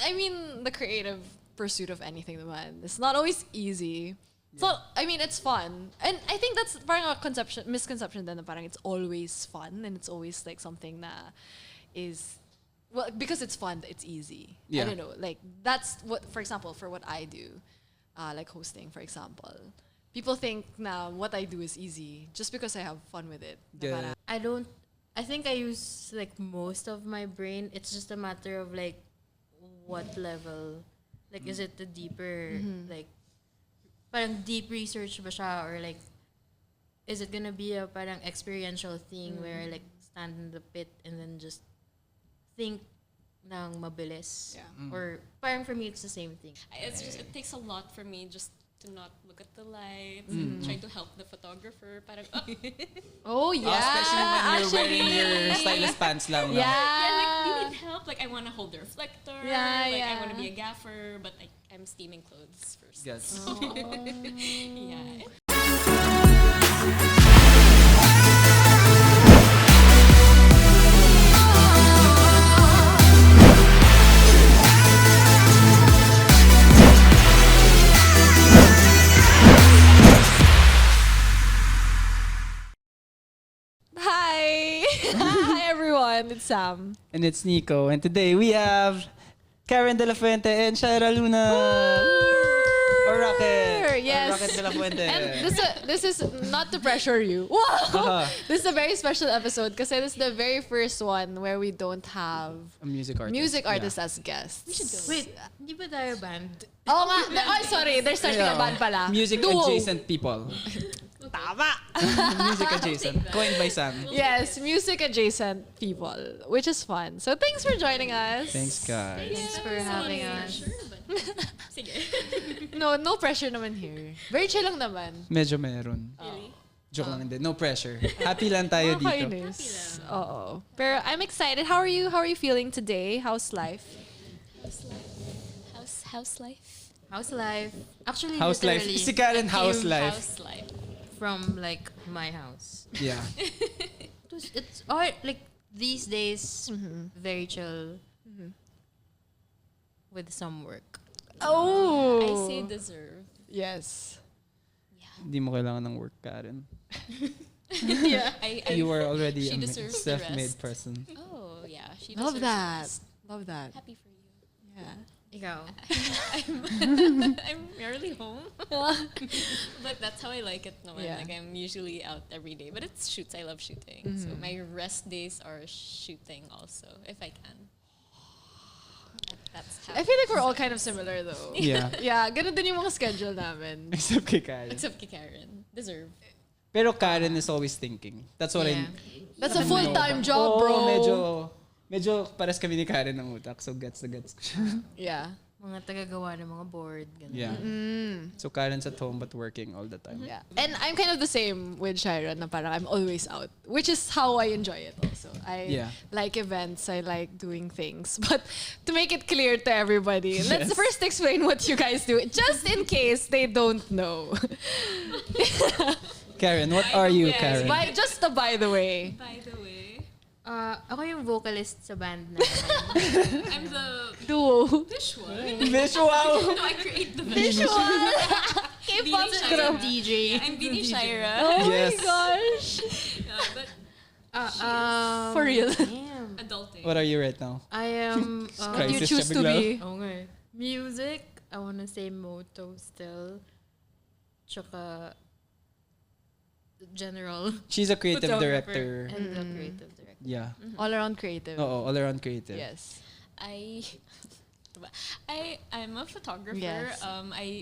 I mean, the creative pursuit of anything naman, it's not always easy. So, I mean, it's fun. And I think that's parang a misconception then na parang it's always fun and it's always like something that is, well, because it's fun, it's easy. I don't know. Like, that's what, for example, for what I do, like hosting, for example. People think now what I do is easy just because I have fun with it. Yeah. I think I use like most of my brain. It's just a matter of like what level. Like, is it the deeper, like, parang deep research ba siya, or like, is it gonna be a parang experiential thing where I like stand in the pit and then just think ng mabilis? Or parang for me, it's the same thing. It's just, it takes a lot for me just to not look at the lights, try to help the photographer. Parang, Oh, yeah. Especially when you're wearing your stylus pants lang. No? yeah, like, you need help. Like, I want to hold the reflector. Yeah, like, yeah. I want to be a gaffer, but like, I'm steaming clothes first. Yes. Yeah. Hi. Hi, everyone. It's Samm. And it's Nico. And today we have Karen De La Fuente and Shaira Luna. Or Rocket. Yes. Or Rocket De La Fuente. And this is not to pressure you. Wow. This is a very special episode because this is the very first one where we don't have A music artist. music artists as guests. We should go. Wait, hindi ba tayo band? Oh, oh, sorry. They're starting a band pala. Music Duo. adjacent people. Tama. Music adjacent. Coined by Samm. Yes, music adjacent people, which is fun. So thanks for joining us. Thanks, guys. Thanks for having us. Sure, but sige. No pressure naman here. Very chill lang naman. Medyo meron. Really? Joke lang hindi. No pressure. Happy lang tayo dito. Kainis. Oo. Pero I'm excited. How are you? How are you feeling today? How's life? House life? House life. Actually, House life. literally, Si Karen, house came life. House life. from like my house. Yeah. It's all like these days very chill with some work. Oh. I say deserve. Yes. Hindi mo kailangan ng work, Karen. Yeah. You are already She a deserves the self-made rest. person. Oh, yeah. She Love deserves that. the rest. Love that. Happy for you. Yeah. Ikaw. I'm rarely home. But that's how I like it naman. Yeah. Like, I'm usually out every day. But it's shoots. I love shooting. So my rest days are shooting also, if I can. That's how. I feel like we're all kind of similar though. Yeah. Yeah, ganun din yung mga schedule namin. Except kay Karen. Except kay Karen. Deserve. Pero Karen is always thinking. That's what Yeah. That's a full-time job, bro. Medyo pares kami ni Karen ng utak. So gets ko siya. Yeah. Mga tagagawa ng mga board. Ganun. Yeah. So Karen's at home but working all the time. Yeah. And I'm kind of the same with Shaira na parang I'm always out, which is how I enjoy it also. I like events, I like doing things. But to make it clear to everybody, let's first explain what you guys do, just in case they don't know. Karen, what are you, Karen? Just a by the way. By the way, Ako yung vocalist sa band na. I'm the Duo. visual. Visual! No, I create the visual. K-pop Shaira. DJ. I'm Bini Shaira. Oh Yes. my gosh. But For real. Damn. adulting. What are you right now? I am What do you Crisis choose siya to bigla. be? okay. Music. I wanna say moto still. Tsaka general She's a creative photographer director. and the creative director. Yeah. All around creative. Oo, all around creative. Yes. I'm a photographer. Yes.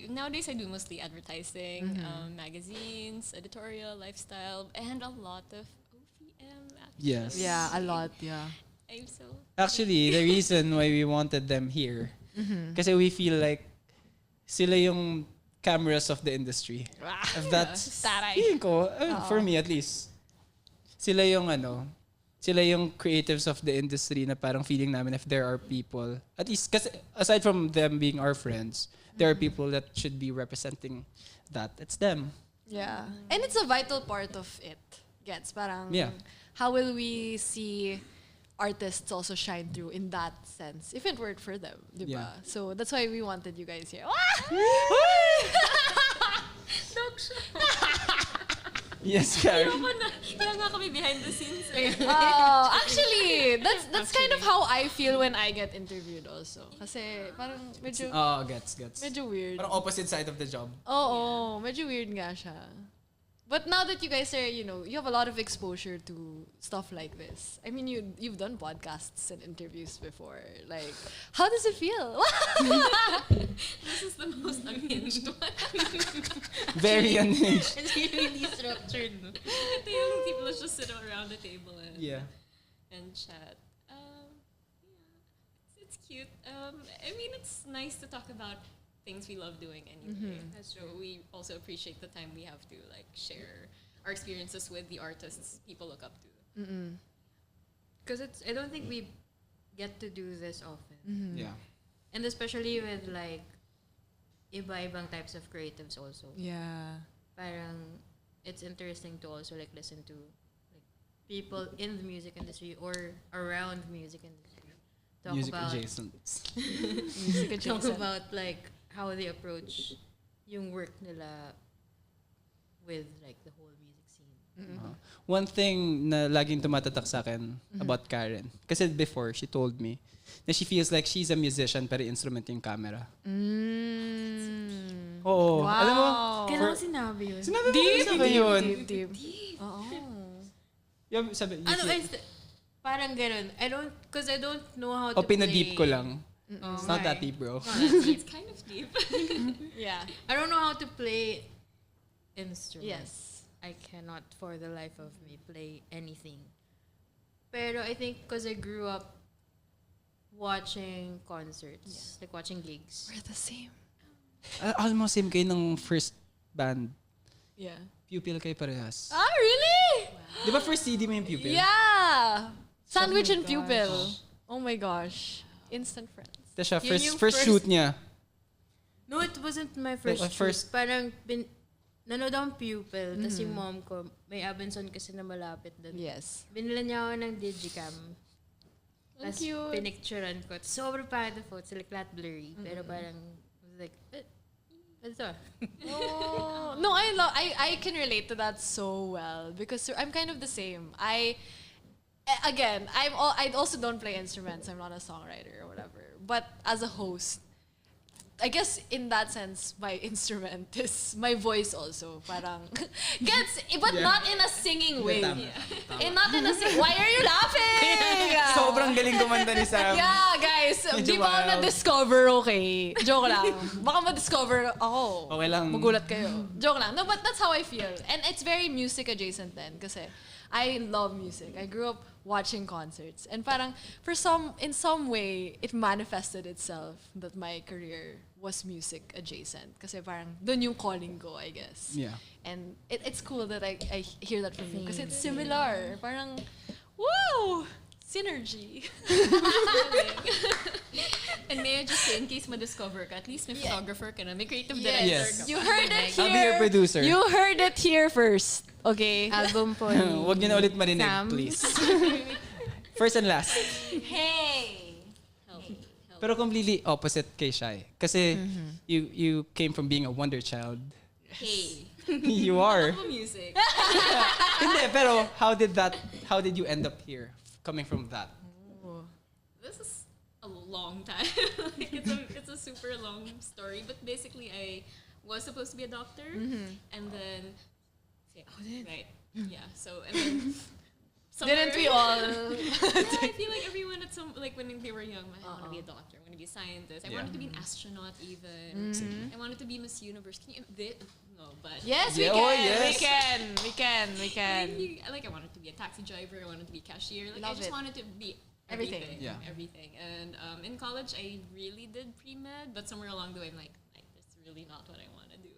Nowadays I do mostly advertising, magazines, editorial, lifestyle, and a lot of OPM. Actually. Yes. Yeah, a lot, yeah. I'm so Actually, the reason why we wanted them here, kasi we feel like sila yung cameras of the industry. If that's, feeling ko, for me at least, sila yung creatives of the industry na parang feeling namin if there are people, at least, kasi aside from them being our friends, there are people that should be representing that. It's them. Yeah. And it's a vital part of it. Gets parang Yeah. how will we see artists also shine through in that sense, if it weren't for them, diba? Yeah. So that's why we wanted you guys here. Yes, Karen. Kaya nga kami behind the scenes. Actually, that's kind of how I feel when I get interviewed also. Kasi parang medyo Gets. medyo weird. Parang opposite side of the job. Oo, medyo weird nga siya. But now that you guys are, you have a lot of exposure to stuff like this. I mean, you've done podcasts and interviews before. Like, how does it feel? This is the most unhinged one. Very unhinged. It's really structured. Ito yung people just sit around the table and chat. It's cute. I mean, it's nice to talk about things we love doing anyway. So we also appreciate the time we have to like share our experiences with the artists people look up to. Because I don't think we get to do this often. Yeah. And especially with like iba-ibang types of creatives also. Yeah. Parang it's interesting to also like listen to like people in the music industry or around music industry. Music adjacent. Talk about like how they approach yung work nila with like the whole music scene. One thing na laging tumatatak sa akin about Karen, kasi before she told me na she feels like she's a musician pero instrument yung camera. Oo. Wow. Alam mo? Kailangan sinabi yun. Sinabi mo sa akin yun. Deep. Oo. Yung sabi, Parang ganun. I don't know how to play. pinadeep ko lang. It's not that deep, bro. It's kind of deep. Yeah. I don't know how to play instruments. Yes. I cannot for the life of me play anything. Pero I think because I grew up watching concerts, like watching gigs. We're the same. Almost same kayo ng first band. Yeah. Pupil kayo parehas. Ah, really? Di ba first CD mo yung Pupil? Yeah. Sandwich and Pupil. Oh my gosh. Instant friends. Tapos siya, Yun yung first shoot niya. No, it wasn't my first Like, shoot. first- Parang nanood akong Pupil. Tapos yung mom ko, may Abenson kasi na malapit doon. Yes. Binila niya ako ng digicam. Tapos cute. pinicturean ko. Sobrang pangit na photos. Like, flat blurry. Pero parang, I was like, ano to? Oh. No, I can relate to that so well because I'm kind of the same. I also don't play instruments. I'm not a songwriter or whatever. But as a host, I guess in that sense, my instrument is my voice also. Parang but not in a singing way. Not in a Why are you laughing? Sobrang galing kumanta ni Samm. Yeah, guys. Di ba ako na-discover, okay? Joke lang. Baka ma-discover ako. Okay lang. Magulat kayo. Joke lang. No, but that's how I feel. And it's very music adjacent then. Kasi I love music. I grew up watching concerts. And parang, in some way, it manifested itself that my career was music adjacent. Kasi parang, dun yung calling ko, I guess. Yeah. And it's cool that I hear that from you. Kasi it's similar. Parang, woo! Synergy. And may I just say, in case ma-discover ka, at least may photographer ka na, may creative director Yes. ka. You heard it here. I'll be your producer. You heard it here first. Okay? Album po ni Huwag niyo na ulit marinig, Samm. please. First and last. Hey! Help. Pero completely opposite kay Shai. Kasi you came from being a wonder child. Hey. You are. Love music. Hindi, pero how did you end up here? Coming from that. This is a long time. Like, it's a super long story. But basically, I was supposed to be a doctor. And then... Right. Yeah. So, and then... Didn't we all? I feel like everyone at some... Like, when they were young, I want to be a doctor. I want to be a scientist. I wanted to be an astronaut even. I wanted to be Miss Universe. Can you... No, but... Yes, we Yeah, can. oh, yes. We can. Like, I wanted to be a taxi driver. I wanted to be a cashier. Like, Love I just it. wanted to be Everything. everything. Yeah. Everything. And in college, I really did pre-med, but somewhere along the way, I'm like that's really not what I want to do.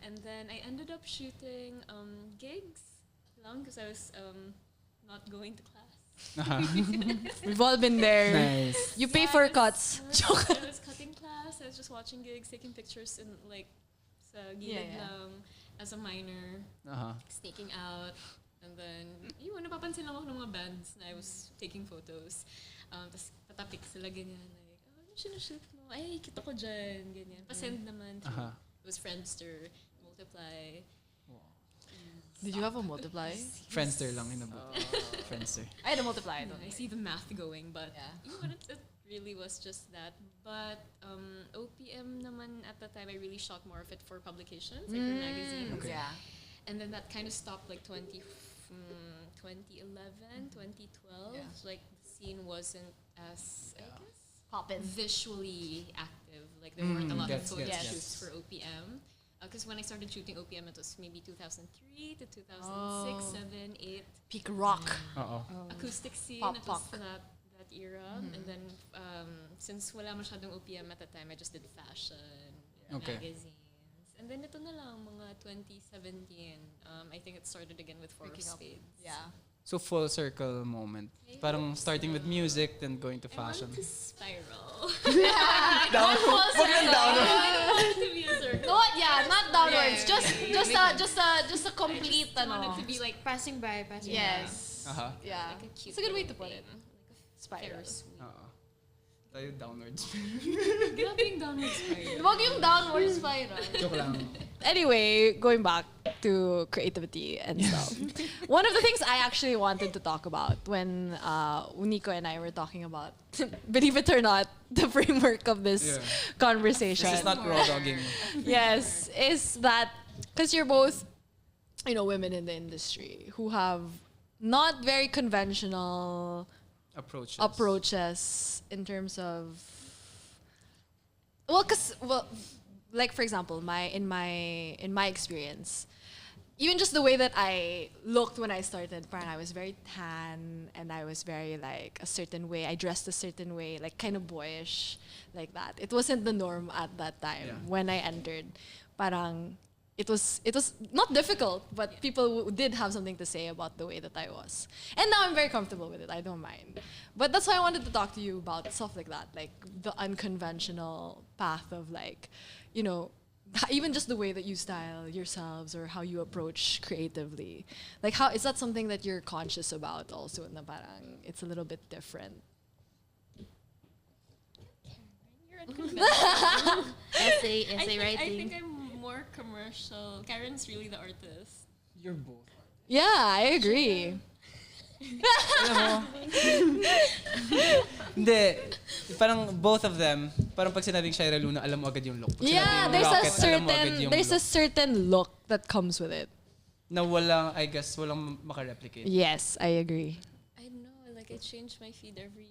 And then I ended up shooting gigs long because I was not going to class. We've all been there. Nice. You pay for cuts. I was cutting class. I was just watching gigs, taking pictures in like sa gilid Yeah. lang as a minor, Uh-huh. sneaking out. And then, yun, napapansin lang ako ng mga bands na I was taking photos. Tapos tatapik sila ganyan. Like, ano sinushoot mo? Ay, kita ko dyan. Ganyan. Pasend naman. It was Friendster, Multiply. Did you have a Multiply? Friendster lang inabot. Friendster. I had a Multiply. I see the math going, but you know, it really was just that. But OPM naman at the time, I really shot more of it for publications, like for magazines. Okay. Yeah. And then that kind of stopped like 2011, 2012. Yeah. Like the scene wasn't as, I guess, Poppin'. visually active. Like there weren't a lot of photo yes. shoots for OPM. Because when I started shooting OPM, it was maybe 2003 to 2006, 7, 8. Peak rock. Acoustic scene. Pop It was punk. that era. And then since wala masyadong OPM at the time, I just did fashion, magazines. And then ito na lang, mga 2017. I think it started again with Four of Spades. Yeah. So full circle moment. Parang starting with music, then going to fashion. I wanted to spiral. Full circle. I don't want it to be a circle. No, yeah, not downwards. Just a complete I want it to be like Passing by. yes. Yeah. like a cute It's a good way to little put it. thing, like a Spiral. Ferris wheel. Tayo downwards. Not being downward spiral. Wag yung downward spiral. Joke lang. Anyway, going back to creativity and stuff. One of the things I actually wanted to talk about when Nico and I were talking about, believe it or not, the framework of this conversation. This is not raw dogging. Yes, is that because you're both, women in the industry who have not very conventional approaches in terms of like for example in my experience, even just the way that I looked when I started, parang I was very tan and I was very like a certain way, I dressed a certain way, like kind of boyish like that. It wasn't the norm at that time when I entered. Parang it was not difficult, but people did have something to say about the way that I was. And now I'm very comfortable with it. I don't mind. But that's why I wanted to talk to you about stuff like that, like the unconventional path of like, even just the way that you style yourselves or how you approach creatively. Like how is that something that you're conscious about also na parang it's a little bit different? You're unconventional. Essay I writing. think I'm more commercial. Karen's really the artist. You're both. Yeah, I agree. Alam mo? Hindi. Parang both of them, parang pag sinabing Shaira Luna, alam mo agad yung look. Pag Yeah, sinabing Rocket, alam mo agad yung there's a look. certain look that comes with it. Na walang, I guess, walang makareplicate. Yes, I agree. I know, like I change my feed every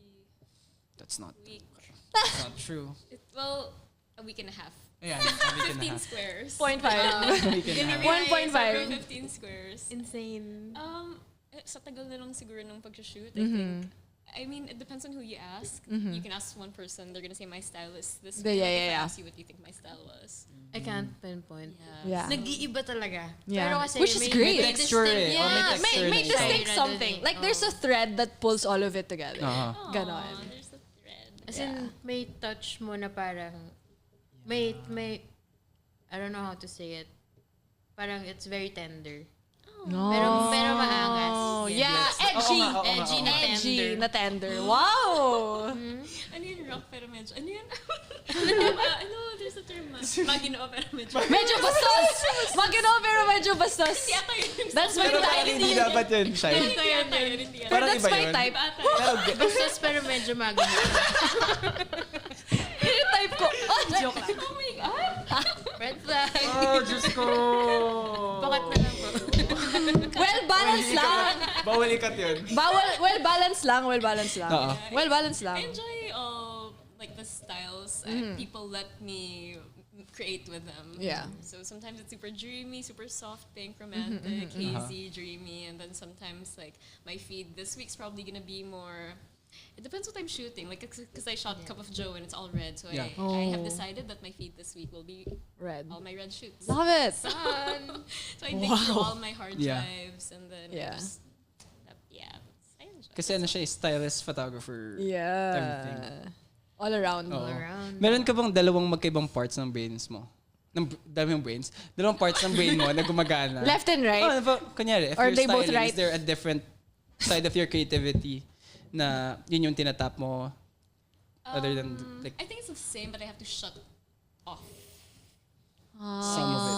That's not week. That's not true. A week and a half. Ayan, a week and a 15 half. squares. 0.5. A week and a half. 1.5. 15 squares. Insane. Sa tagal na lang siguro nung pag-shoot, I think. I mean, it depends on who you ask. You can ask one person, they're gonna say my style is this way. If I ask you what you think my style was. I can't pinpoint. Yeah. Nag-iiba talaga. Yeah. Pero kasi Which is may great. may Texture distinct- eh. Or may Yeah, texture may na distinct siya. something. Like there's a thread that pulls all of it together. Ganon. There's a thread. As in, may touch mo na parang, may, I don't know how to say it. Parang it's very tender. No. Pero maangas. Yeah, edgy. Oo nga. Edgy na Edgy tender. na tender. Wow! Ano yun, rock pero medyo, ano yun? There's a term. Magino pero medyo. Medyo bastos! Magino pero medyo bastos. Yata yun. That's my Pero type. hindi dapat yun, Shai. Hindi yata yun. Parang That's iba my yun. type. Bastos pero medyo maganda. Yun yung type ko. Oh, joke lang. Oh my God! Red flag. Oh, Diyos ko! Pakat na lang po. Well, balance lang. Bawal ikat yun. Well, balance lang. Well, balance lang. Oo. Well, balance I lang. enjoy like the styles. People let me create with them. Yeah. So sometimes it's super dreamy, super soft, pink, romantic, hazy, dreamy, and then sometimes like my feed this week's probably gonna be more. It depends what I'm shooting. Like, because I shot Cup of Joe and it's all red, so I have decided that my feed this week will be Red. all my red shoots. Love it. So I dig through all my hard drives and then just, I enjoy. Kasi ano siya, stylist, photographer, Yeah. everything. All around. Oo. Around. Meron ka bang dalawang magkaibang parts ng brains mo? dami yung brains, dalawang parts ng brain mo na gumagana. Left and right? Kunyari, if Or you're they both styling, right? is there a different side of your creativity na yun yung tinatap mo other than like I think it's the same, but I have to shut off. some of it.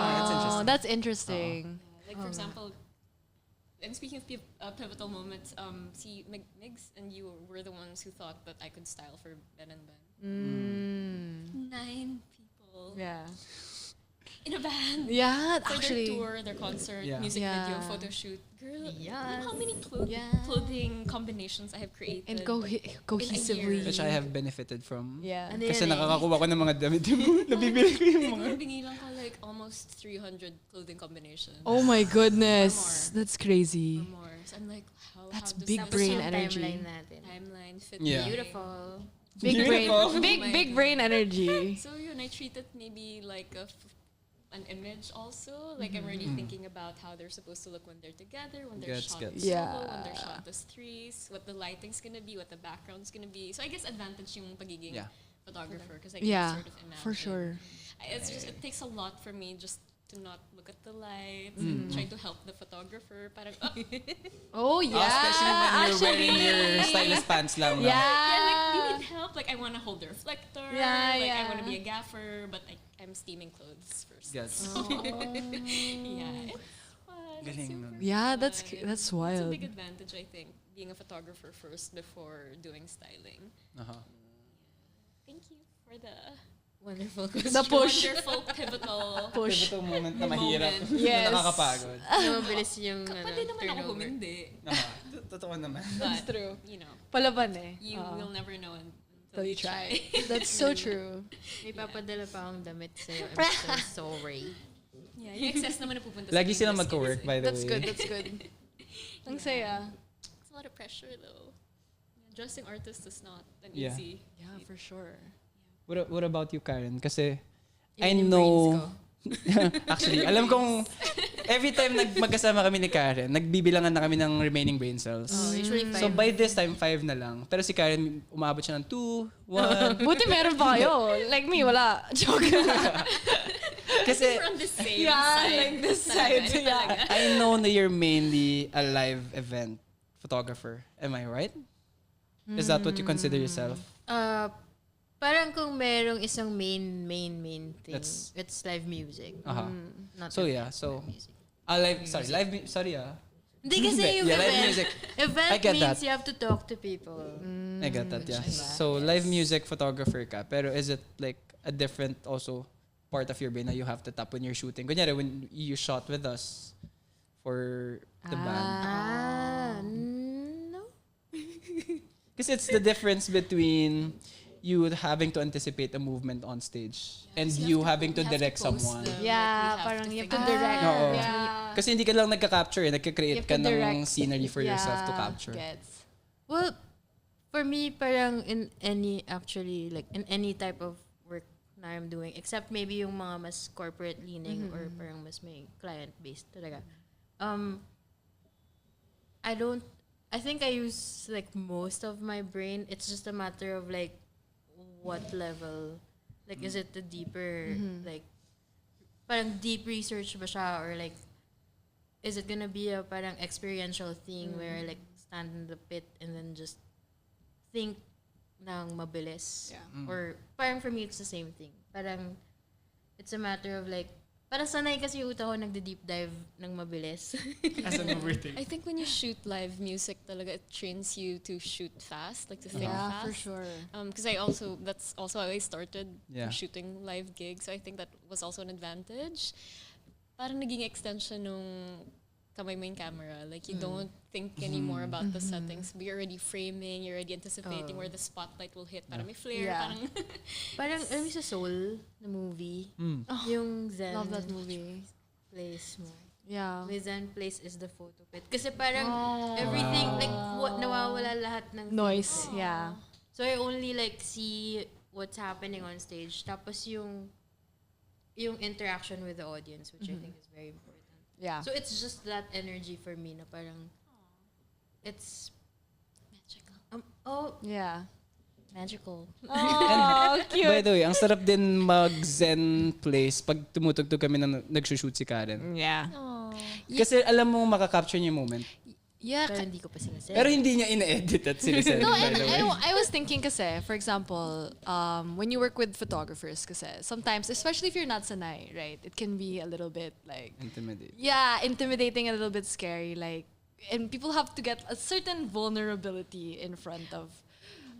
That's interesting. That's interesting. Like for example, and speaking of pivotal moments, see Migs and you were the ones who thought that I could style for Ben and Ben. 9 people. Yeah. In a band. Yeah, For actually. their tour, their concert, Yeah. music Yeah. video, photo shoot. Girl, you know how many Yeah. clothing combinations I have created. And cohesively. Which I have benefited from. Yeah. Ano Kasi yun eh? nakakakuha ko ng mga damit yung nabibili ko yung mga. Siguro bingilan ko like almost 300 clothing combinations. Oh my goodness. Or more. That's crazy. Or more. So I'm like, That's how does big that brain Yung energy. Timeline natin. timeline fit Yeah. my- Beautiful. Big brain. Big my big God. brain energy. So yun, I treat it maybe like an image also. Like I'm already thinking about how they're supposed to look when they're together, when they're Gets. solo, Yeah. when they're shot as threes, what the lighting's gonna be, what the background's gonna be. So I guess advantage yung pagiging Yeah. photographer because I can Yeah, sort of imagine. for sure. It's just, it takes a lot for me just to not look at the lights and try to help the photographer. Parang, Oh yeah. Especially when you're wearing your stylist pants lang. No? yeah, Yeah. like, you need help. Like, I want to hold the reflector. Yeah, like, yeah. I want to be a gaffer, but I'm steaming clothes first. Gets. Yeah, it's fun. It's Galing super nun. Yeah, fun. that's It's a wild. big advantage, I think, being a photographer first before doing styling. Uh-huh. Thank you for the Wonderful question. The push. wonderful pivotal. Push. Pivotal moment na mahirap. Yes. Na nakakapagod. Yung mabilis yung Pwede naman ako turnover. humindi. Totoo naman. That's But, true. you know, Palaban eh. you Oo. will never know Till until you try. That's so true. May papadala pa akong damit sa'yo. I'm so sorry. Yeah, yung excess naman na pupunta Lagi sa silang English magko-work, skills by the That's way. good. That's good. Ang saya. It's a lot of pressure though. Yeah, dressing artists is not an Yeah. easy. Yeah, for sure. What about you, Karen? Kasi I Yun yung know... brains ko. Actually, alam kong every time magkasama kami ni Karen, nagbibilangan na kami ng remaining brain cells. Oh, usually 5. So by this time, 5 na lang. Pero si Karen, umabot siya ng 2, 1. Buti meron pa kayo. Like me, wala. Joke. Kasi We're on the same Yeah, side. like this Talaga, side, yeah. talaga. I know na you're mainly a live event photographer. Am I right? Is that what you consider yourself? Parang kung merong isang main thing, That's- it's live music. Aha. Not So event yeah, so music. sorry. Hindi kasi yung Yeah, live event. music. Event I get means that. you have to talk to people. I get that, yeah. Diba? So live music photographer ka, pero is it like a different also part of your brain na you have to tap when you're shooting? Kunyari, when you shot with us for the band. No. Kasi it's the difference between you having to anticipate a movement on stage and So you have having to we have direct post someone. them, Yeah, like, we have parang to you have figure to direct. Oo. Yeah. Kasi hindi ka lang nagka-capture You nagka-create have ka to ng direct. scenery for yourself to Yeah, capture. Gets. Well, for me, parang in any type of work na I'm doing, except maybe yung mga mas corporate leaning or parang mas may client-based talaga. I think I use like most of my brain. It's just a matter of like what level. Like, is it the deeper, like, parang deep research ba siya, or like, is it gonna be a parang experiential thing where I like stand in the pit and then just think ng mabilis? Yeah. Or parang for me, it's the same thing. Parang, it's a matter of like, parang sanay kasi yung utak ko nagde-deep dive ng mabilis. As an overthink. I think when you shoot live music, talaga it trains you to shoot fast, like to think Yeah, fast. for sure. Because that's also how I started Yeah. shooting live gigs. So I think that was also an advantage. Parang naging extension nung kamay mo yung camera. Like you don't think anymore about the settings. But you're already framing, you're already anticipating where the spotlight will hit. Parang may flare. Yeah. Parang Parang, alam mo sa Soul, na movie, yung Zen Love that movie. place mo. Yeah. May Zen place is the photo pit. Kasi parang everything, like, nawawala lahat ng Noise. Yeah. So I only like see what's happening on stage. Tapos yung interaction with the audience, which I think is very important. Yeah. So it's just that energy for me na parang it's magical. oh Yeah. magical. Oh, cute. By By the way, ang sarap din mag-zen place pag tumutugtog kami nang nag-shoot si Karen. Yeah. Kasi alam mo makaka-capture niya yung moment. Yeah. Pero hindi ko pa sinasabi. Pero hindi niya ina-edit at sinisend. No, by and the way. I was thinking kasi, for example, when you work with photographers kasi, sometimes, especially if you're not sanay, right, it can be a little bit like... Intimidating. Yeah, intimidating, a little bit scary, like, and people have to get a certain vulnerability in front of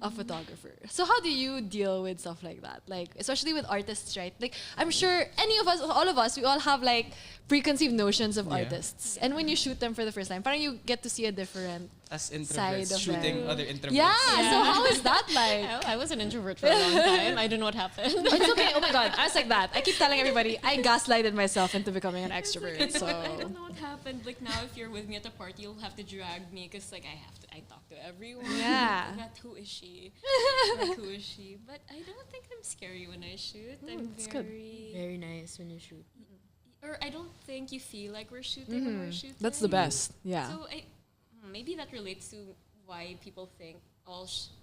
a photographer. So how do you deal with stuff like that? Like, especially with artists, right? Like, I'm sure any of us, all of us, we all have like preconceived notions of artists. And when you shoot them for the first time, parang you get to see a different As side introverts, of shooting them. other introverts. Yeah, so how is that like? I was an introvert for a long time. I don't know what happened. It's okay. Oh my god, I was like that. I keep telling everybody I gaslighted myself into becoming an extrovert. So I don't know what happened. Like now, if you're with me at a party, you'll have to drag me because like I talk to everyone. Yeah. That who is she? Like, who is she? But I don't think I'm scary when I shoot. I'm it's good. Very nice when you shoot. Or I don't think you feel like we're shooting when we're shooting. that's the best. Yeah. So maybe that relates to why people think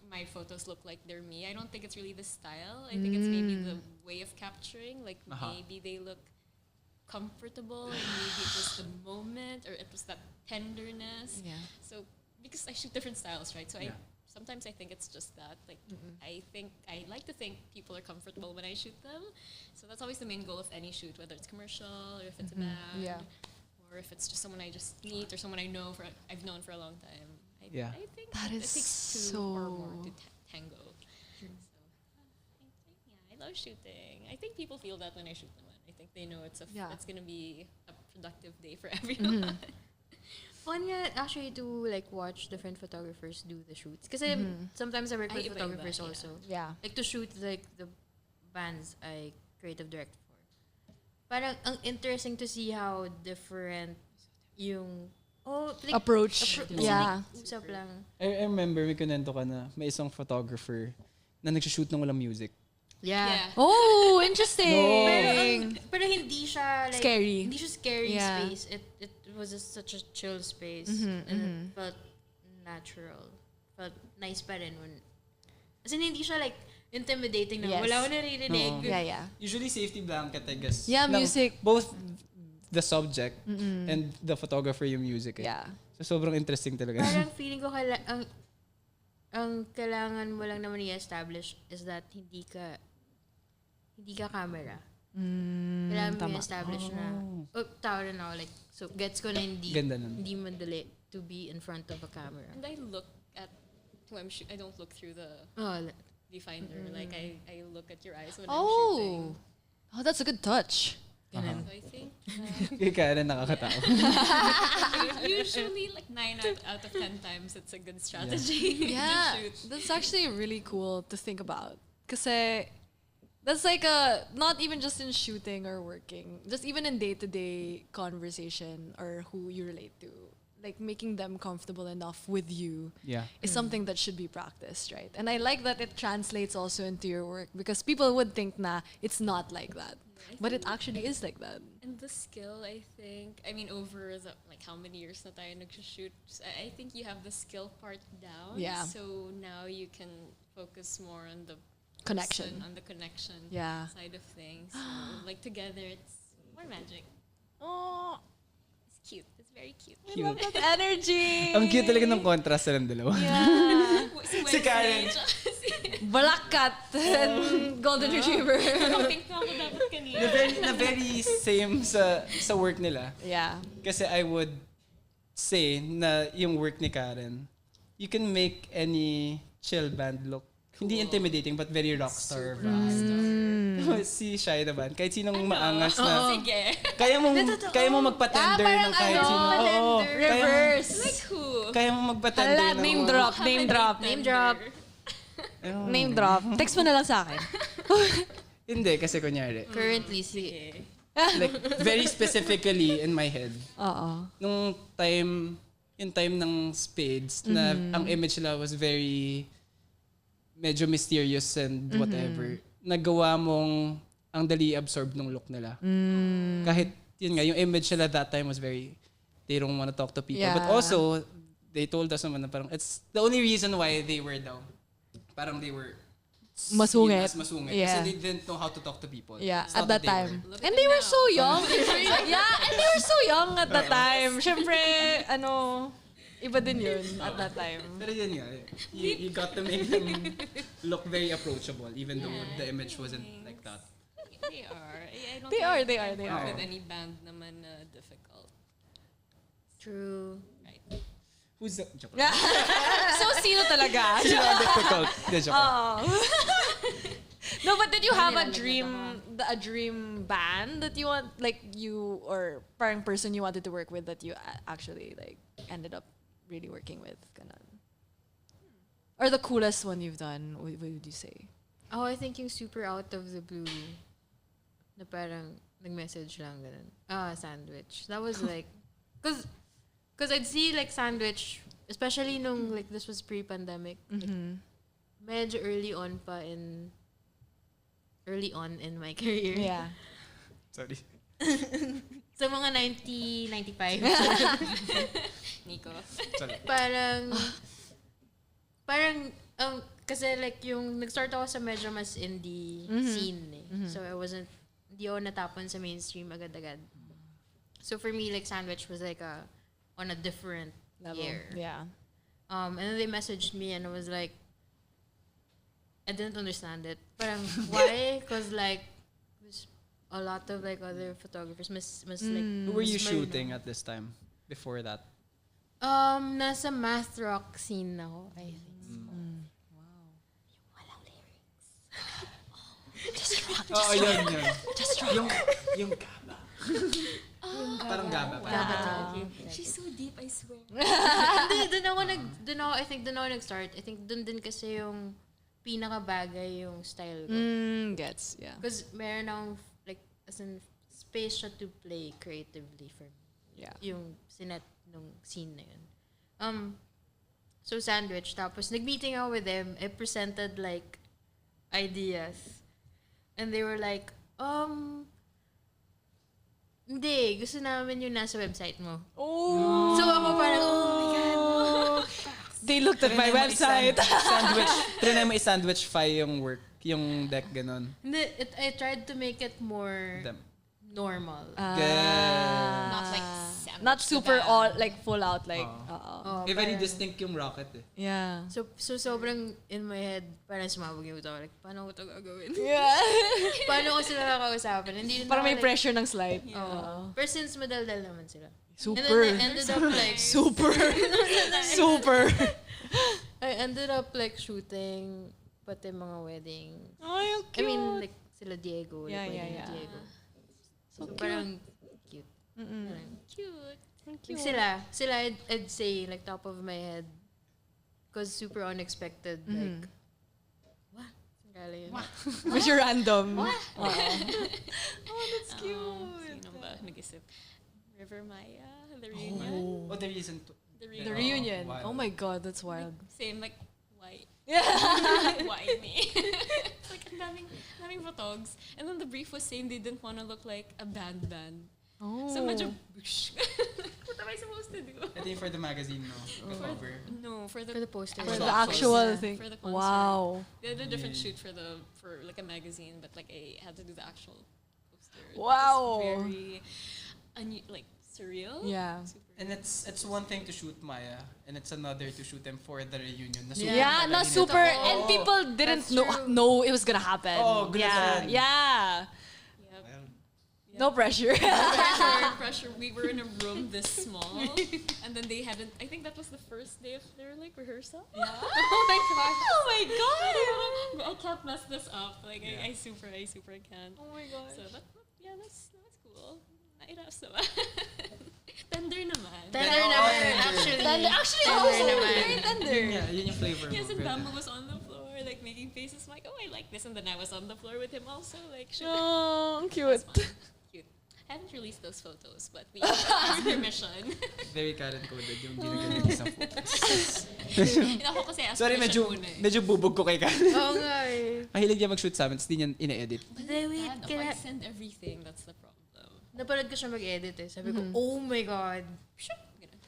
my photos look like they're me. I don't think it's really the style. I think it's maybe the way of capturing. Like maybe they look comfortable, and maybe it was the moment, or it was that tenderness. Yeah. So because I shoot different styles, right? So sometimes I think it's just that. Like I like to think people are comfortable when I shoot them. So that's always the main goal of any shoot, whether it's commercial or if it's a band. Yeah. Or if it's just someone I just meet or someone I've known for a long time. I think That it is takes two so- or more to tango. So I love shooting. I think people feel that when I shoot them. I think they know it's gonna be a productive day for everyone. Fun nga actually to like watch different photographers do the shoots. Kasi sometimes I work with Iba-iba, photographers yeah. also. Yeah. Like to shoot like the bands I creative direct for. Parang ang interesting to see how different yung like, Approach. Yeah. Like, usap lang. I remember may kunento ka na may isang photographer na nag-shoot ng walang music. Yeah. Oh, interesting. Pero hindi siya like Scary. Hindi siya scary Yeah. space. It was such a chill space and it felt natural. Felt nice pa rin when as in hindi siya like intimidating na Yes. wala ko naririnig. No. Yeah. Usually safety blanket, I guess. Yeah, Ng music. Both the subject and the photographer yung music. Yeah. So sobrang interesting talaga. Parang feeling ko ang kailangan mo lang naman i-establish is that hindi ka camera. Kailangan mo i-establish na tao na ako like so gets ko na Ganda nun. hindi madali to be in front of a camera. And I look at who I'm shooting. I don't look through the viewfinder. Like I look at your eyes when I'm shooting. Oh, that's a good touch. So I think Kaya Karen nakakatawa. usually like 9 out of 10 times it's a good strategy Yeah, to shoot. that's actually really cool to think about. Kasi that's like not even just in shooting or working, just even in day-to-day conversation or who you relate to. Like making them comfortable enough with you is something that should be practiced, right? And I like that it translates also into your work because people would think na it's not like that. But it actually is like that. And the skill, I think, I mean, over the, like how many years na tayo nag-shoot, I think you have the skill part down. Yeah. So now you can focus more on the Connection. person, on the connection side of things. So, like together, it's more magic. Oh, It's cute. It's very cute. I love that energy. Ang cute talaga ng contrast ng dalawa. Yeah. Si Karen. Black cat and golden retriever. Think na ako dapat kanina. Na very same sa work nila. Yeah. Kasi I would say na yung work ni Karen, you can make any chill band look hindi intimidating but very rockstar vibe. Si Shaira naman, kahit sinong maangas na Sige. kaya mo magpa-tender ng kahit sino. Oo. Reverse. Like who? Kaya mo magpa-tender ng Name drop. Name drop. Text mo na lang sa akin. Hindi, kasi kunyari. Currently Like, very specifically in my head. Oo. Nung yung time ng Spades, na ang image nila was very medyo mysterious and whatever. Nagawa mong ang dali absorb ng look nila. Kahit, yun nga, yung image nila that time was very, they don't want to talk to people. Yeah. But also, they told us naman na parang, it's the only reason why they were down. Parang they were masungit. Mas masungit. Yeah. Kasi they didn't know how to talk to people. Yeah, It's at not that they were. time. Look And at they them were now. so young. Yeah, and they were so young at that time. Syempre, iba din yun at that time. Pero yun nga, you got to make them look very approachable even though the image wasn't like that. They are. I don't They think are, I've they are. worked with any band naman na difficult. True. Right. Who's the... Joke. So, sino talaga? Sino ang difficult? Hindi, joke. No, but did you have a dream band that you want, like you, or parang person you wanted to work with that you actually like ended up really working with? Ganun. Or the coolest one you've done, what would you say? Oh, I think yung super out of the blue na parang nag-message lang ganun. Sandwich. That was like, cause I'd see like Sandwich, especially nung like this was pre-pandemic. Like, medyo early on in my career. Yeah. Sorry. Sa mga 90, 95. Nico. Sorry. parang, kasi like yung nag-start ako sa medyo mas indie scene eh. So hindi ako natapon sa mainstream agad-agad. So for me, like Sandwich was like on a different Level. year. Yeah. And then they messaged me and I was like, I didn't understand it. Parang, why? Because like, there's a lot of like other photographers like... Who were you shooting at this time? Before that? Nasa math rock scene ako, I think. Oo, yun. Just rock. Yung gaba. Parang gaba. Okay. She's so deep, I swear. I think doon ako nag-start. I think doon din kasi yung pinaka-bagay yung style ko. Gets, yeah. Because meron akong, like, as in, space siya to play creatively for me. Yeah. Yung sinet nung scene na yun. So, Sandwich. Tapos, nag-meeting ako with them. I presented, like, ideas. And they were like, hindi. Gusto namin yung nasa website mo. Oh! So, ako parang, oh my God. They looked at my website. Trinay mo i-sandwich-fy yung work, yung deck, ganon. Hindi, I tried to make it more normal. Not like sandwich Not super kebab. all, like full out, like, Very distinct yung Rocket eh. yeah. So sobrang in my head, parang sumabog yung ito. Like, paano ko ito gagawin? Yeah. Paano ko sila kakausapin? Hindi Parang may like, pressure ng slide. Oo. Pero since madaldal naman sila. Super. And then I ended up like... Super. Super. I ended up like shooting pati mga wedding. Oh, yung I cute. mean, like sila Diego. Yeah, like, yeah, wedding ni yeah. Diego. So, cute. parang cute. Parang, Cute. like, sila I'd say like top of my head. Because super unexpected. Like, what? Galing yun. Which are random. What? Oh, that's cute. Sino ba nag-isip? River Maya, the reunion. Oh, the reason to... The reunion. Wild. Oh my God, that's wild. Same, like, why? Yeah. Why me? Like, ang daming photogs. And then the brief was saying they didn't want to look like a band. Oh. So medyo, what am I supposed to do? I think for the magazine, no? The cover. No, for the poster. For For the the actual poster. thing. For the concert. Wow. They did a different shoot for like a magazine, but like I had to do the actual poster. Wow. It was very, like, surreal. Yeah. And it's one thing to shoot Maya, and it's another to shoot them for the reunion. Na super Yeah, madali no, nito. super. And people didn't That's know, true. know it was gonna happen. Oh, good yeah. plan. Yeah. Yep. No pressure. Pressure. We were in a room this small, and then they hadn't. I think that was the first day of their like rehearsal. Yeah. Oh my God. I can't mess this up. Like I super can't. Oh my God. So that's cool. Nairas naman. Tender naman. Tender Oh, naman. tender. Actually, Tender tender naman. naman. Very tender. Yun nga, yun yung flavor Yes, mo. and Very Bamboo nice. was on the floor, like making faces. I'm like, oh, I like this, and then I was on the floor with him also, like. Sure. Oh, cute. That's fun. Cute. I haven't released those photos, but we have permission. Very Karen-coded yung ginagamit isang photos. Ako kasi ask Sorry, permission muna eh. medyo bubog ko kay Karen. Oo nga eh. Mahilig niya mag-shoot sa amin, tapos di niya ina-edit. But then wait, If I send everything, that's the problem. napanood ko siya mag-edit eh. Sabi ko, oh my God. Ganun.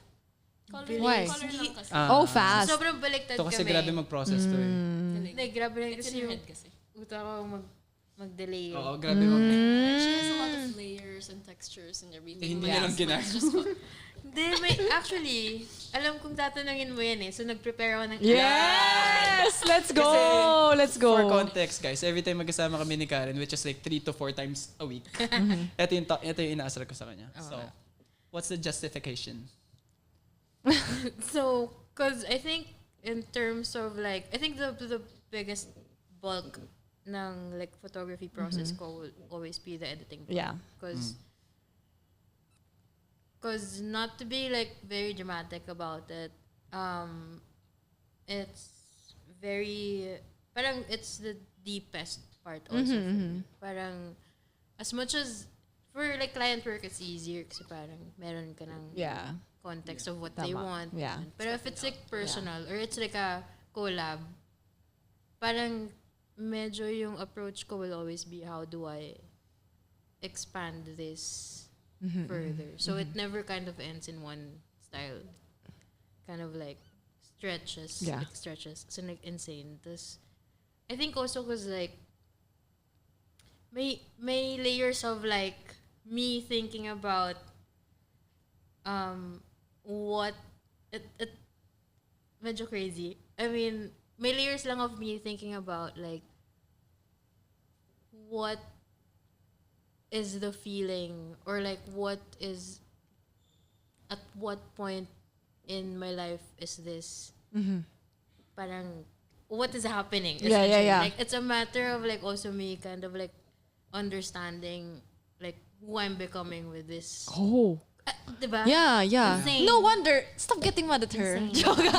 Why? Color lang kasi. Fast. Sobrang baliktad Ito kasi kami. grabe mag-process to eh. Like, grabe lang It's kasi in your yung head kasi. utak ko mag-delay. Oo, grabe She has a lot of layers and textures and everything. Hindi niya lang ginagawa. Hindi, actually, alam kong tatanungin mo yan eh. So, nag-prepare ako ng... Yes! Let's go! Let's go! For context, guys, every time magkasama kami ni Karen, which is like 3 to 4 times a week, ito yung inaasar ko sa kanya. So, what's the justification? So, because I think in terms of like, I think the biggest bulk ng like photography process ko will always be the editing. Yeah. Because not to be like very dramatic about it, it's very, parang it's the deepest part also for me. Parang, as much as, for like client work, it's easier kasi parang meron ka ng context of what they want. Yeah. But if it's like personal or it's like a collab, parang medyo yung approach ko will always be how do I expand this further. So it never kind of ends in one style. Kind of like stretches. Yeah. Like stretches. So like insane. I think also because like may layers of like me thinking about what it medyo crazy. I mean, may layers lang of me thinking about like what is the feeling or like what is at what point in my life is this parang what is happening essentially. Yeah. Like it's a matter of like also me kind of like understanding like who I'm becoming with this. Oh. Diba? Yeah. Insane. No wonder. Stop getting mad at her. Joke. It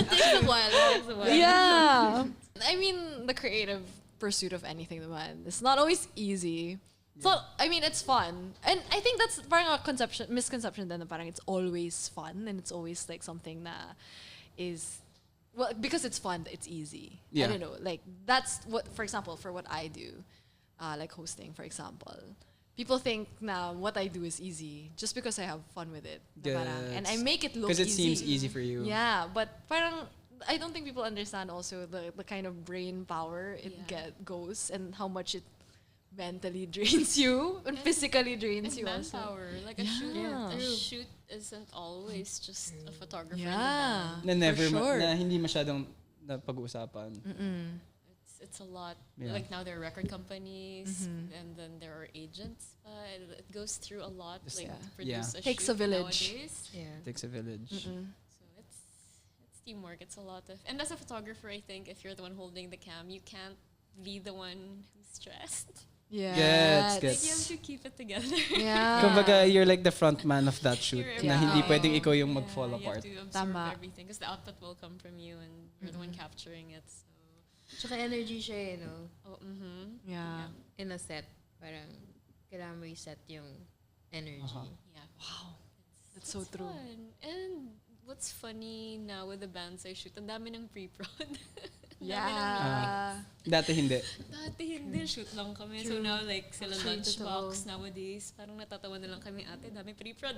takes a while. Yeah. I mean, the creative pursuit of anything naman. It's not always easy. So, I mean, it's fun. And I think that's parang a misconception then na parang it's always fun and it's always like something na is, well, because it's fun, it's easy. Yeah. I don't know. Like, that's what, for example, for what I do, like hosting, for example. People think na what I do is easy just because I have fun with it. Na parang, and I make it look easy. Because it seems easy for you. Yeah, but parang I don't think people understand also the kind of brain power it goes and how much it mentally drains you and physically drains you also. Manpower. Like a shoot isn't always just a photographer Yeah. in the band. Na never, For sure. na hindi masyadong napag-uusapan. It's a lot. Yeah. Like now there are record companies and then there are agents. It goes through a lot. Just- Like to yeah. produce a Takes shoot a village. nowadays. Yeah. Takes a village. So it's teamwork. It's a lot of, and as a photographer, I think if you're the one holding the cam, you can't be the one who's stressed. Yeah. Gets. Like you have to keep it together. Yeah. Kumbaga, you're like the front man of that shoot. You're Na Yeah. hindi everything. pwedeng ikaw yung mag-fall You apart. have to absorb Tama. everything because the output will come from you and you're the one capturing it. So, Tsaka energy siya eh, no? Yeah. In a set. Parang kailangan mo i-set yung energy. yeah. That's so true. Fun. And what's funny now with the bands I shoot, ang dami ng pre-prod. Yeah. Dati hindi. Dati hindi, shoot lang kami. So now like sila lunchbox nowadays, parang natatawa na lang kami, ate, dami pre-prod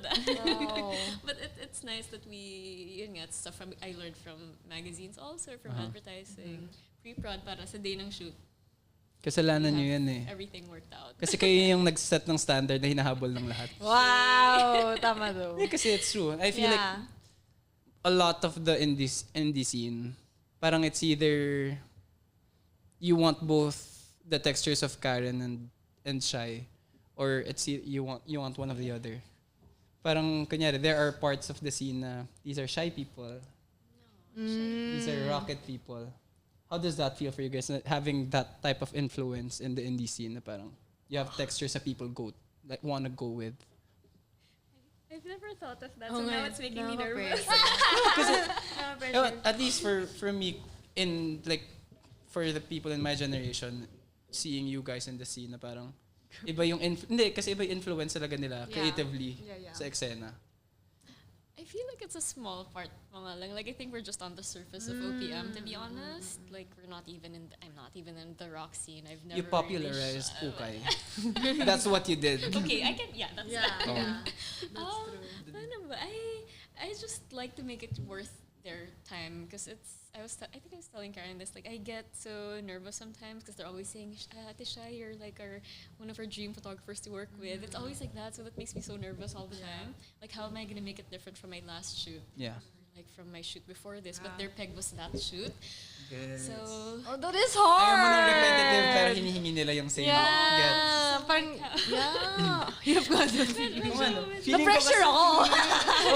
But it's nice that yun nga, it's stuff I learned from magazines also, from advertising. Pre-prod para sa day ng shoot. Kasalanan nyo yan eh. Everything worked out. Kasi kayo yung nag-set ng standard na hinahabol ng lahat. Wow. Tama though. Yeah, kasi it's true. I feel like a lot of the indie scene, parang it's either you want both the textures of Karen and Shy, or you want one of the other. Parang kunyari, there are parts of the scene na these are shy people. These are rocket people. How does that feel for you guys, having that type of influence in the indie scene na parang you have textures that people wanna go with? I've never thought of that, so now it's making me nervous. At least for me, in like for the people in my generation, seeing you guys in the scene na parang iba yung hindi kasi iba yung influence talaga nila creatively sa eksena. I feel like it's a small part. Like I think we're just on the surface of OPM, to be honest. Like I'm not even in the rock scene. I've never. You popularized Pukay. That's what you did. Okay, I can. Yeah, that's Yeah, that. yeah. That's true. Ano ba, I just like to make it worth their time because it's. I think I was telling Karen this. Like I get so nervous sometimes because they're always saying, "Ate Shai, you're like one of our dream photographers to work with." It's always like that, so that makes me so nervous all the time. Like, how am I gonna make it different from my last shoot? Yeah. Like from my shoot before this, but their peg was that shoot. Yes. So That is hard. Ayaw mo ng repetitive pero hinihingi nila yung same. Gets. Yeah. Parang, You've got it. Feeling Na-pressure ako.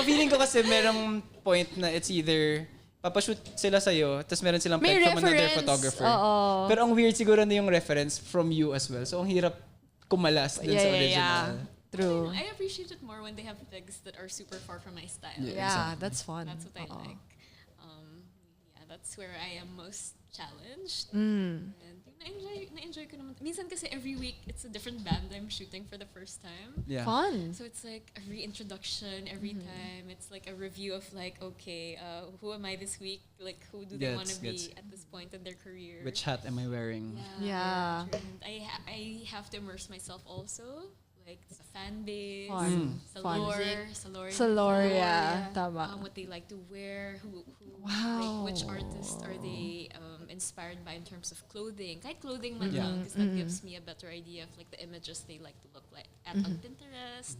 Feeling ko kasi merong point na it's either papashoot sila sa'yo, tapos meron silang May peg from another reference. photographer. Oo. Pero ang weird siguro na yung reference from you as well. So ang hirap kumalas dun sa original. True. I appreciate it more when they have pegs that are super far from my style. Yeah, that's fun. That's what I like. That's where I am most challenged. Mm. And na-enjoy ko naman. Minsan kasi every week, it's a different band I'm shooting for the first time. Yeah. Fun. So it's like a reintroduction every time. It's like a review of like, okay, who am I this week? Like, who do they want to be at this point in their career? Which hat am I wearing? Yeah. And I have to immerse myself also. Like sa fan base, sa Fun. lore, Yeah. Tama. what they like to wear, who Wow. like which artists are they inspired by in terms of clothing. Kahit clothing man lang, because that gives me a better idea of like the images they like to look like at on Pinterest.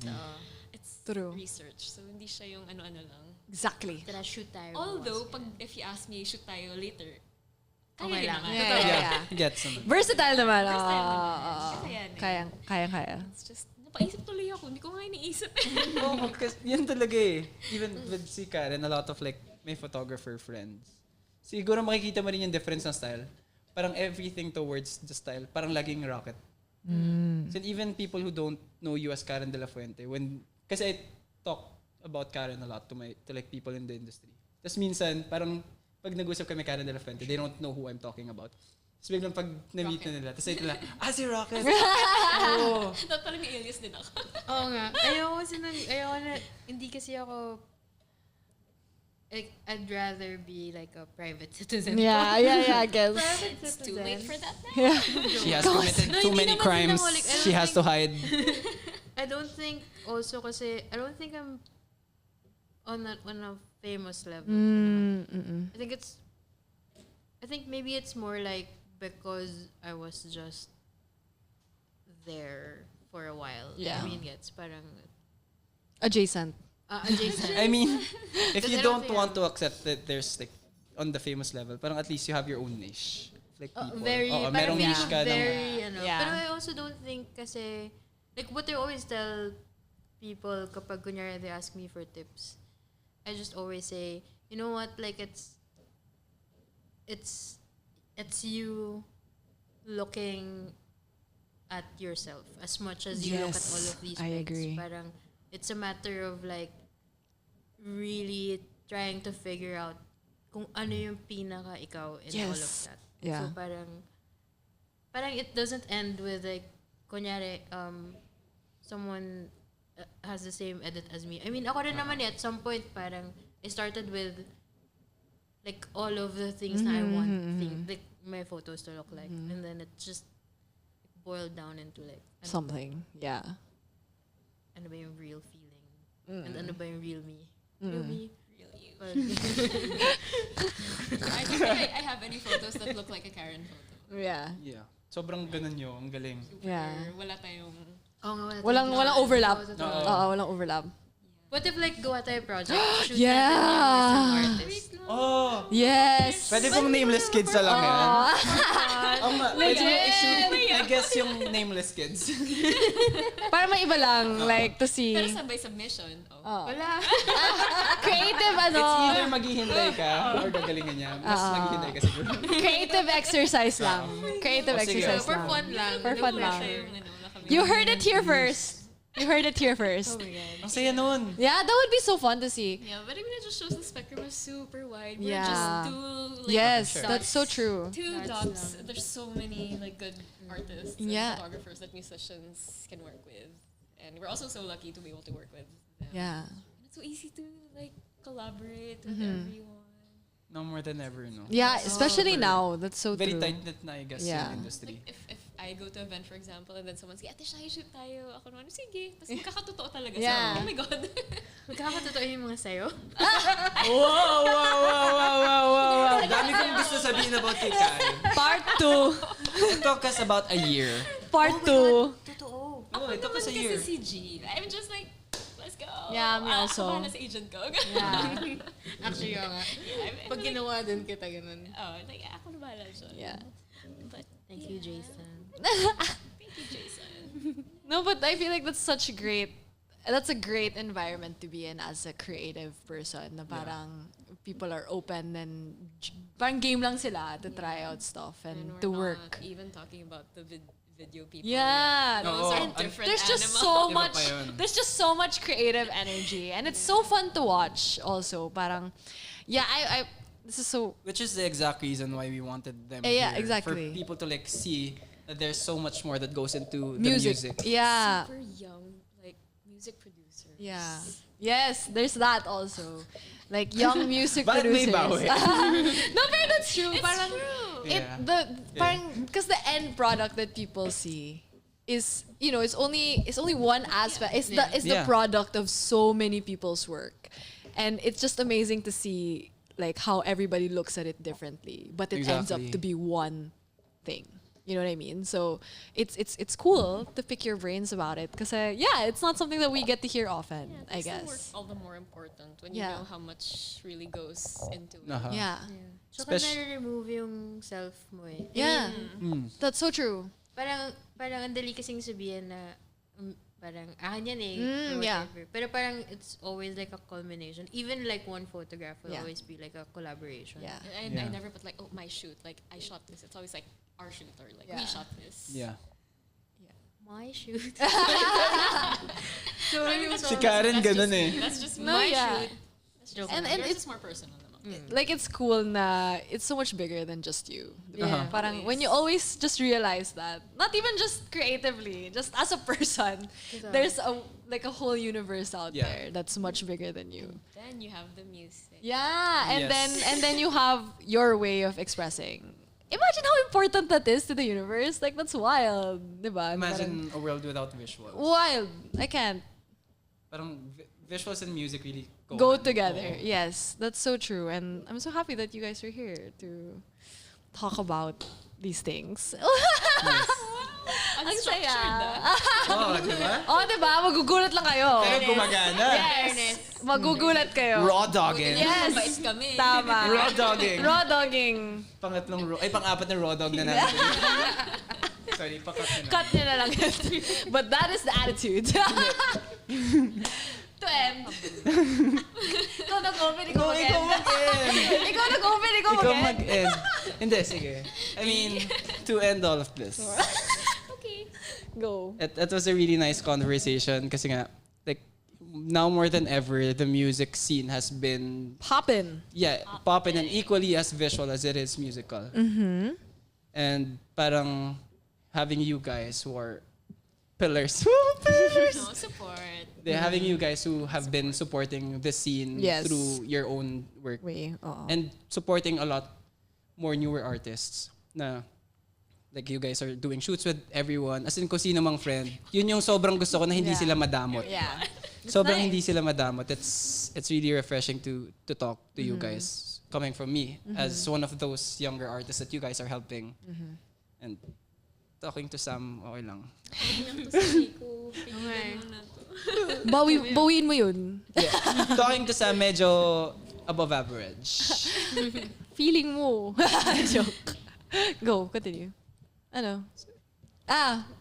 It's True. research, so hindi siya yung ano-ano lang. Exactly. Tara, shoot tayo. Although, if you ask me, shoot tayo later, Okay lang. Yeah. Gets naman. Versatile naman. Kaya Kaya. It's just, napaisip tuloy ako. Hindi ko nga iniisip. Kasi yan talaga eh. Even with si Karen, a lot of like, may photographer friends. Siguro makikita mo rin yung difference ng style. Parang everything towards the style, parang laging Rocket. So even people who don't know you as Karen de la Fuente, kasi I talk about Karen a lot to like people in the industry. Tapos minsan, parang pag nag-usap kami Karen de la Fuente, they don't know who I'm talking about. Tapos biglang pag na-meet na nila, tapos ay nila, si Rocket! Oh. Dapat pala may alias din ako. Oo nga. Ayoko na, hindi kasi ako, like, I'd rather be like a private citizen. Yeah, I guess. Private It's too citizen. late for that now. Yeah. She has committed too many crimes. She has to hide. I don't think I'm on a famous level. I think maybe it's more like because I was just there for a while. Yeah. I mean, it's parang Adjacent. adjacent. I mean, if Because you I don't don't think want to accept that there's like on the famous level, parang at least you have your own niche. Like people. Parang merong feeling niche ka very, Yeah. Pero I also don't think kasi, like what I always tell people kapag kunyari they ask me for tips, I just always say, you know what, like it's you looking at yourself as much as you look at all of these I things. agree. Parang it's a matter of like really trying to figure out kung ano yung pinaka ikaw in all of that. Yeah. So parang it doesn't end with like kunyari someone has the same edit as me. I mean, ako rin naman at some point parang I started with like all of the things na I want like my photos to look like, and then it just boiled down into like Something. Yeah. ano ba yung real feeling and ano ba yung real me. Real me. Real you. But, I don't think I have any photos that look like a Karen photo. Yeah. Yeah. Sobrang ganun nyo. Ang galing. Yeah. Wala tayong... Walang overlap. Oo. Oo, walang overlap. what if like gawa tayo project? Shoot Yeah. natin yung isang artist. Oh! Yes. Pwede pong nameless kids na lang yan. Oo nga. Pwede mo i-shoot, I guess, yung nameless kids. Para may iba lang, like, to see. Pero sabay submission. Oh. Wala. Creative, It's either maghihintay ka or gagalingan niya. Mas maghihintay ka siguro. Creative exercise lang. Creative Oh, sige. exercise For lang. fun lang. For fun lang. Yung You heard it here first. You heard it here first. Ang saya nun. Yeah, that would be so fun to see. Yeah, but I mean, it just shows the spectrum is super wide. We're Yeah. just two, like, Yes, Sure. that's so true. two dots. There's so many like good artists and Yeah. photographers that musicians can work with, and we're also so lucky to be able to work with them. Yeah. And it's so easy to like collaborate with everyone. No more than ever, no? Yeah, especially now. That's so Very true. tight-knit na, I guess, Yeah. yung industry. Like if I go to an event, for example, and then someone's like, Ate Shai, shoot tayo. Ako naman, sige. Tapos magkakatotoo talaga. Yeah. So, oh my God. Magkakatotoo yung mga sayo. Wow. Dami kong gusto sabihin about kay Karen. Part 2. It took us about a year. Part 2. Totoo. Oh, it took us a Naman year. kasi si G. I'm just like, let's go. Yeah, me also. Ako na sa agent ko. Yeah. Actually, nga. Yeah, Pag ginawa din kita, ganun. Oh, like, ako na bahala dyan. Yeah. But, Thank you, Jason. thank you, Jason. No, but I feel like that's a great environment to be in as a creative person. Na parang people are open and parang game lang sila to try out stuff and we're to not work. even talking about the video people. Yeah. Those are Oo. different There's just animals. so Iba much pa yun. there's just so much creative energy and it's so fun to watch also. Parang yeah, I this is so Which is the exact reason why we wanted them Yeah, here. exactly. For people to like see that there's so much more that goes into music. the music. Yeah. Super young, like, music producers. Yeah. Yes, there's that also. Like young music Bakit may producers. bawi? No, but that's true. It's Parang true. it Yeah. parang because the end product that people see is it's only one aspect. It's the Yeah. product of so many people's work. And it's just amazing to see like how everybody looks at it differently. But it ends up Exactly. to be one thing. You know what I mean? So it's cool to pick your brains about it because it's not something that we get to hear often. Yeah, I it makes the work guess. all the more important when you Yeah. know how much really goes into it. Uh-huh. Yeah, Tsaka Spec- nare-remove yung self mo eh. I yeah, mean, that's so true. parang ang dali kasing sabihin na parang akin yan eh. or yeah. whatever. Pero parang it's always like a culmination. Even like one photograph will Yeah. always be like a collaboration. Yeah. And I Yeah. never put like, oh, my shoot, like I shot this. It's always like our shoot or like Yeah. we shot this. Yeah. My shoot. So Si Karen ganun eh. That's just No, my yeah. shoot. That's just And yours it's is more personal naman. like it's cool na it's so much bigger than just you. Yeah. Parang when you always just realize that, not even just creatively, just as a person, there's a whole universe out Yeah. there that's much bigger than you. Then you have the music. Yeah, and Yes. then you have your way of expressing. Imagine how important that is to the universe. Like that's wild, diba? Imagine a world without visuals. Parang wild. I can't Parang visuals and music really go hand. together. Oo. Yes, that's so true, and I'm so happy that you guys are here to talk about these things. Ang saya. Oh, di ba? Oh, diba? Magugulat lang kayo. Pero gumagana. Yes. Magugulat kayo. Raw dogging. Yes. Mabait kami. Tama. Raw dogging. Raw dogging. Pang-apat na raw dog na natin. Sorry, pakat na. Cut nyo na lang. But that is the attitude. To end. Ikaw nag-open, ikaw mag-end. Ikaw mag-end. Ikaw nag-open, ikaw Ikaw mag-end. mag-end. Hindi, sige. I mean, to end all of this. Okay. Go. It was a really nice conversation kasi nga, like, now more than ever, the music scene has been, Poppin'. poppin' and equally as visual as it is musical. Mm-hmm. And parang having you guys who are pillars. No support. Having you guys who have been supporting the scene Yes. through your own work. And supporting a lot more newer artists na like you guys are doing shoots with everyone. As in kung sino mang friend. Yun yung sobrang gusto ko na hindi Yeah. sila madamot. Yeah. Sobrang nice. hindi sila madamot. It's really refreshing to talk to you guys coming from me as one of those younger artists that you guys are helping. And talking to Samm, okay lang. Bawiin mo yun. Yeah. Talking to Samm, medyo above average. Feeling mo. Joke. Go, continue. Ano?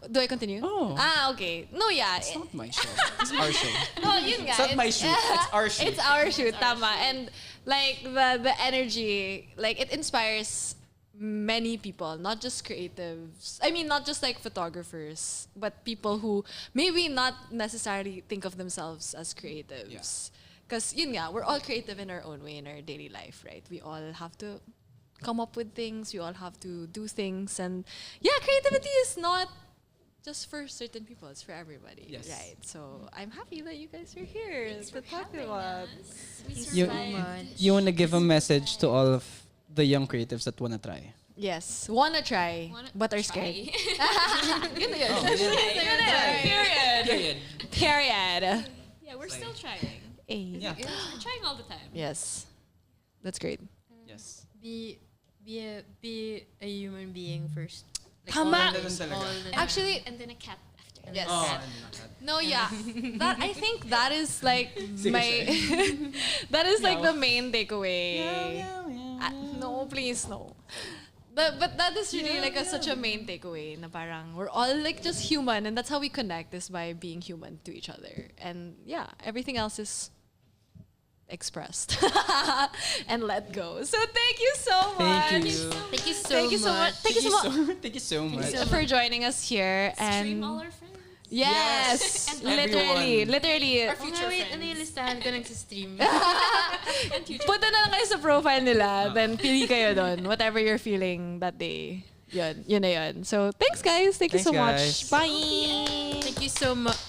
Do I continue? Oh. Okay. No, yeah. It's not my show. It's our show. No, yun nga. It's not my shoot. It's our shoot. It's our shoot, tama. And like the energy, like it inspires many people, not just creatives. I mean, not just like photographers, but people who maybe not necessarily think of themselves as creatives. Because yun nga, we're all creative in our own way in our daily life, right? We all have to come up with things. We all have to do things. And yeah, creativity is not just for certain people. It's for everybody, Yes. right? So I'm happy that you guys are here Thanks to for talk having about. us. We You, survived. you want to give a message to all of the young creatives that want to try? Yes, wanna try, but are Try. scared. Period. Period. Yeah, we're still trying. Yeah. We're trying all the time. Yes, that's great. Yes. Be a human being first. Tama. Always, all the time. Actually, And then a cat after. yes. Oh, No, yeah. That I think that is like Sige, my that is like the main takeaway. No, please no. But that is really like such a main takeaway na parang we're all like just human and that's how we connect is by being human to each other. And yeah, everything else is expressed and let go. So thank you so much. Thank you. Thank you so Thank you so much. Thank you so much Thank you so much. for joining us here. Stream And all our friends. yes, And literally, everyone. literally. Our future friends. Ano yung listahan ko nagsistream? And future Punta na lang kayo sa profile nila, then pili kayo doon. Whatever you're feeling that day. Yun na yun. So, thanks guys. Thank you Thanks, so guys. much. Bye! Thank you so much.